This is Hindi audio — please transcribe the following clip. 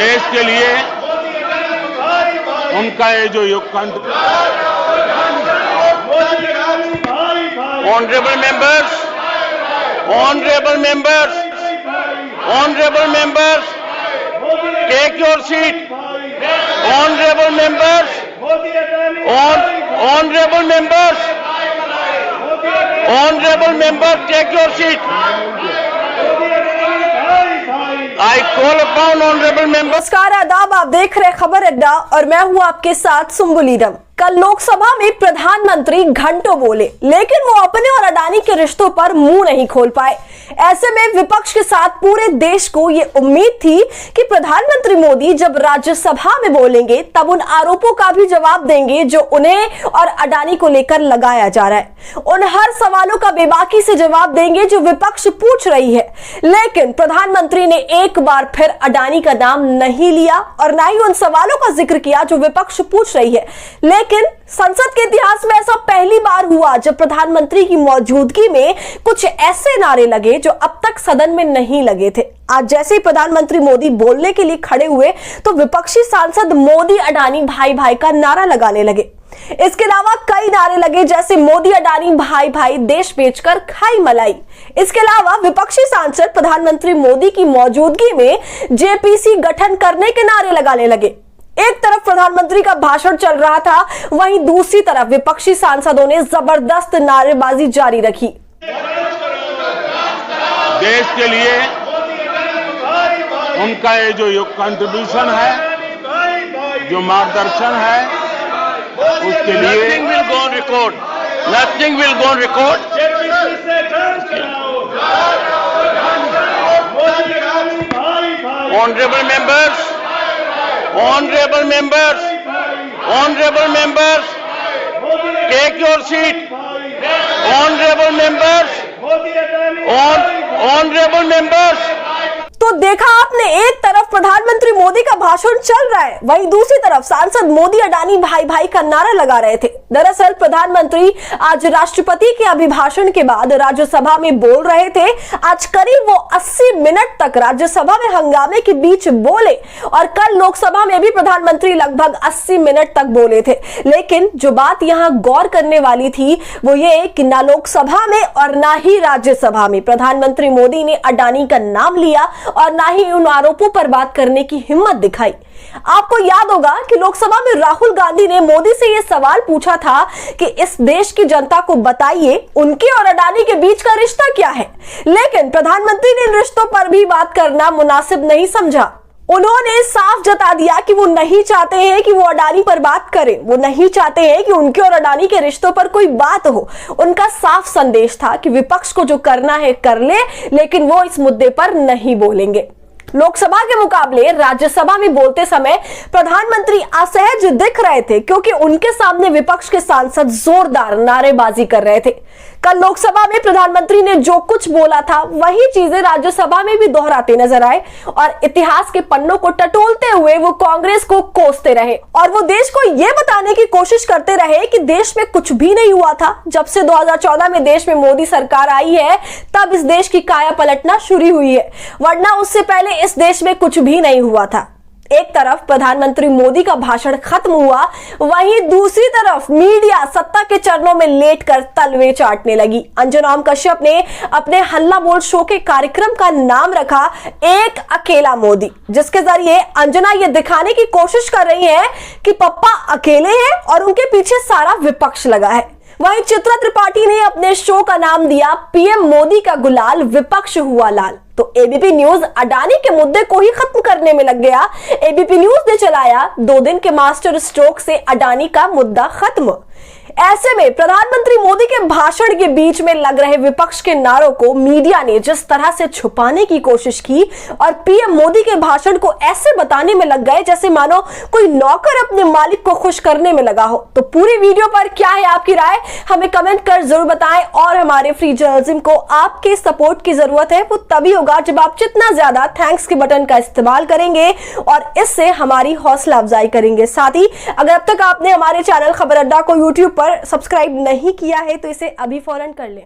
देश के लिए उनका ये जो योगदान। Honourable members, honourable members, honourable members, take your seat. Honourable members, honourable members, honourable member, take your seat. I call upon honorable members। नमस्कार, आदाब, आप देख रहे खबर अड्डा और मैं हूं आपके साथ सुम्बुलीदम। कल लोकसभा में प्रधानमंत्री घंटों बोले, लेकिन वो अपने और अडानी के रिश्तों पर मुंह नहीं खोल पाए। ऐसे में विपक्ष के साथ पूरे देश को ये उम्मीद थी कि प्रधानमंत्री मोदी जब राज्यसभा में बोलेंगे तब उन आरोपों का भी जवाब देंगे जो उन्हें और अडानी को लेकर लगाया जा रहा है। उन हर सवालों का बेबाकी से जवाब देंगे जो विपक्ष पूछ रही है। लेकिन प्रधानमंत्री ने एक बार फिर अडानी का नाम नहीं लिया और ना ही उन सवालों का जिक्र किया जो विपक्ष पूछ रही है। लेकिन संसद के इतिहास में ऐसा पहली बार हुआ जब प्रधानमंत्री की मौजूदगी में कुछ ऐसे नारे लगे जो अब तक सदन में नहीं लगे थे। आज जैसे ही प्रधानमंत्री मोदी बोलने के लिए खड़े हुए तो विपक्षी सांसद मोदी अडानी भाई भाई का नारा लगाने लगे। इसके अलावा कई नारे लगे जैसे मोदी अडानी भाई भाई, देश बेचकर खाई मलाई। इसके अलावा विपक्षी सांसद प्रधानमंत्री मोदी की मौजूदगी में जेपीसी गठन करने के नारे लगाने लगे। एक तरफ प्रधानमंत्री का भाषण चल रहा था, वहीं दूसरी तरफ विपक्षी सांसदों ने जबरदस्त नारेबाजी जारी रखी। देश के लिए उनका ये जो कंट्रीब्यूशन है, जो मार्गदर्शन है, उसके लिए nothing will go on record, nothing will go on record. Honourable members, honourable members, honourable members, take your seat. Honourable members, honourable members. तो देखा आपने, एक तरफ प्रधानमंत्री मोदी का भाषण चल रहा है, वहीं दूसरी तरफ सांसद मोदी अडानी भाई भाई का नारा लगा रहे थे। दरअसल प्रधानमंत्री आज राष्ट्रपति के अभिभाषण के बाद राज्यसभा में बोल रहे थे। आज करीब वो 80 मिनट तक राज्यसभा में हंगामे के बीच बोले और कल लोकसभा में भी प्रधानमंत्री लगभग 80 मिनट तक बोले थे। लेकिन जो बात यहाँ गौर करने वाली थी वो ये कि ना लोकसभा में और ना ही राज्यसभा में प्रधानमंत्री मोदी ने अडानी का नाम लिया और ना ही उन आरोपों पर बात करने की हिम्मत दिखाई। आपको याद होगा कि लोकसभा में राहुल गांधी ने मोदी से यह सवाल पूछा था कि इस देश की जनता को बताइए उनके और अडानी के बीच का रिश्ता क्या है। लेकिन प्रधानमंत्री ने इन रिश्तों पर भी बात करना मुनासिब नहीं समझा। उन्होंने साफ जता दिया कि वो नहीं चाहते हैं कि वो अडानी पर बात करें, वो नहीं चाहते हैं कि उनके और अडानी के रिश्तों पर कोई बात हो। उनका साफ संदेश था कि विपक्ष को जो करना है कर ले, लेकिन वो इस मुद्दे पर नहीं बोलेंगे। लोकसभा के मुकाबले राज्यसभा में बोलते समय प्रधानमंत्री असहज दिख रहे थे क्योंकि उनके सामने विपक्ष के सांसद जोरदार नारेबाजी कर रहे थे। कल लोकसभा में प्रधानमंत्री ने जो कुछ बोला था वही चीजें राज्यसभा में भी दोहराते नजर आए और इतिहास के पन्नों को टटोलते हुए वो कांग्रेस को कोसते रहे और वो देश को यह बताने की कोशिश करते रहे कि देश में कुछ भी नहीं हुआ था। जब से 2014 में देश में मोदी सरकार आई है तब इस देश की काया पलटना शुरू हुई है, वरना उससे पहले इस देश में कुछ भी नहीं हुआ था। एक तरफ प्रधानमंत्री मोदी का भाषण खत्म हुआ, वहीं दूसरी तरफ मीडिया सत्ता के चरणों में लेटकर तलवे चाटने लगी। अंजना ओम कश्यप ने अपने हल्ला बोल शो के कार्यक्रम का नाम रखा एक अकेला मोदी, जिसके जरिए अंजना ये दिखाने की कोशिश कर रही है कि पप्पा अकेले हैं और उनके पीछे सारा विपक्ष लगा है। वहीं चित्रा त्रिपाठी ने अपने शो का नाम दिया पीएम मोदी का गुलाल, विपक्ष हुआ लाल। तो एबीपी न्यूज अडानी के मुद्दे को ही खत्म करने में लग गया। एबीपी न्यूज ने चलाया 2 दिन के मास्टर स्ट्रोक से अडानी का मुद्दा खत्म। ऐसे में प्रधानमंत्री मोदी के भाषण के बीच में लग रहे विपक्ष के नारों को मीडिया ने जिस तरह से छुपाने की कोशिश की और पीएम मोदी के भाषण को ऐसे बताने में लग गए जैसे मानो कोई नौकर अपने मालिक को खुश करने में लगा हो। तो पूरी वीडियो पर क्या है आपकी राय, हमें कमेंट कर जरूर बताएं। और हमारे फ्री जर्नलिज्म को आपके सपोर्ट की जरूरत है, वो तभी होगा जब आप जितना ज्यादा थैंक्स के बटन का इस्तेमाल करेंगे और इससे हमारी हौसला अफजाई करेंगे। साथ ही अगर अब तक आपने हमारे चैनल खबर अड्डा को यूट्यूब पर सब्सक्राइब नहीं किया है तो इसे अभी फौरन कर लें।